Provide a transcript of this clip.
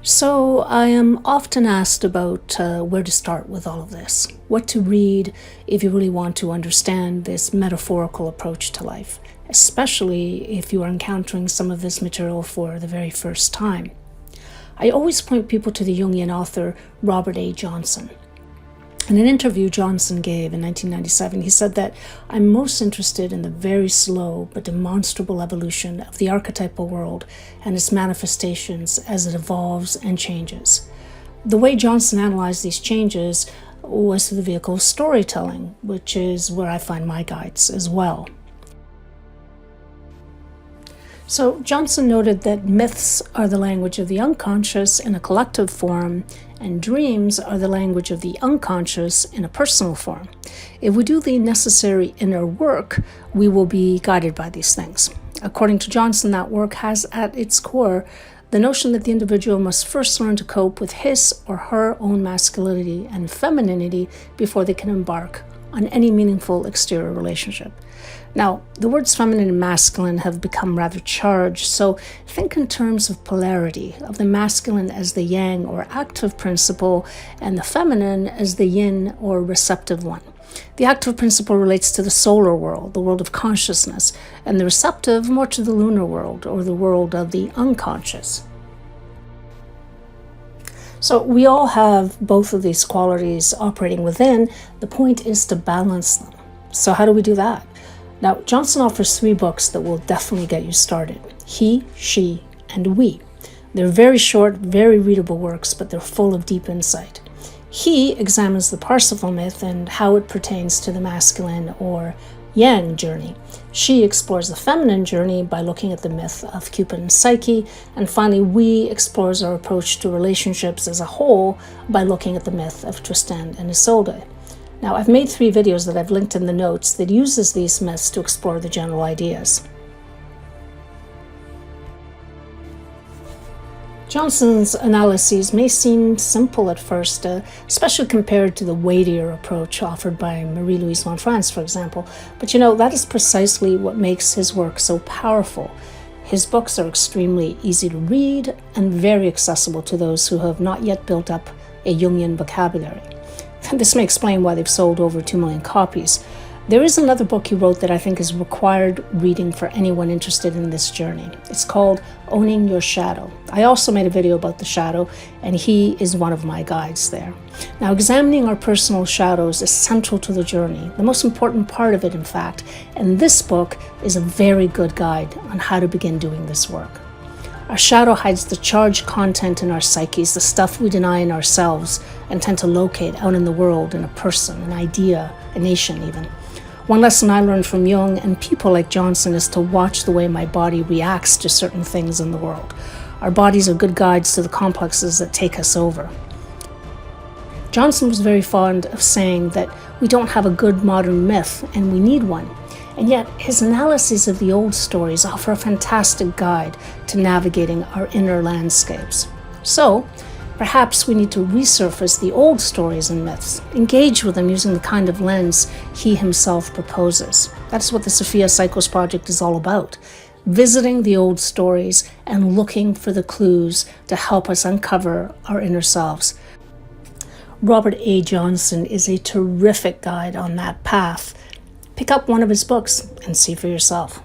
So I am often asked about where to start with all of this, what to read if you really want to understand this metaphorical approach to life, especially if you are encountering some of this material for the very first time. I always point people to the Jungian author Robert A. Johnson. In an interview Johnson gave in 1997, he said that I'm most interested in the very slow but demonstrable evolution of the archetypal world and its manifestations as it evolves and changes. The way Johnson analyzed these changes was through the vehicle of storytelling, which is where I find my guides as well. So Johnson noted that myths are the language of the unconscious in a collective form, and dreams are the language of the unconscious in a personal form. If we do the necessary inner work, we will be guided by these things. According to Johnson, that work has at its core the notion that the individual must first learn to cope with his or her own masculinity and femininity before they can embark on any meaningful exterior relationship. Now, the words feminine and masculine have become rather charged, so think in terms of polarity, of the masculine as the yang or active principle, and the feminine as the yin or receptive one. The active principle relates to the solar world, the world of consciousness, and the receptive more to the lunar world, or the world of the unconscious. So we all have both of these qualities operating within. The point is to balance them. So how do we do that? Now, Johnson offers 3 books that will definitely get you started. He, She, and We. They're very short, very readable works, but they're full of deep insight. He examines the Parsifal myth and how it pertains to the masculine or yang journey. She explores the feminine journey by looking at the myth of Cupid and Psyche. And finally, We explores our approach to relationships as a whole by looking at the myth of Tristan and Isolde. Now, I've made 3 videos that I've linked in the notes that uses these myths to explore the general ideas. Johnson's analyses may seem simple at first, especially compared to the weightier approach offered by Marie-Louise von Franz, for example. But that is precisely what makes his work so powerful. His books are extremely easy to read and very accessible to those who have not yet built up a Jungian vocabulary. This may explain why they've sold over 2 million copies. There is another book he wrote that I think is required reading for anyone interested in this journey. It's called Owning Your Shadow. I also made a video about the shadow, and he is one of my guides there. Now, examining our personal shadows is central to the journey, the most important part of it, in fact, and this book is a very good guide on how to begin doing this work. Our shadow hides the charged content in our psyches, the stuff we deny in ourselves and tend to locate out in the world, in a person, an idea, a nation even. One lesson I learned from Jung and people like Johnson is to watch the way my body reacts to certain things in the world. Our bodies are good guides to the complexes that take us over. Johnson was very fond of saying that we don't have a good modern myth and we need one. And yet, his analyses of the old stories offer a fantastic guide to navigating our inner landscapes. So, perhaps we need to resurface the old stories and myths, engage with them using the kind of lens he himself proposes. That's what the SophiaCycles project is all about. Visiting the old stories and looking for the clues to help us uncover our inner selves. Robert A. Johnson is a terrific guide on that path. Pick up one of his books and see for yourself.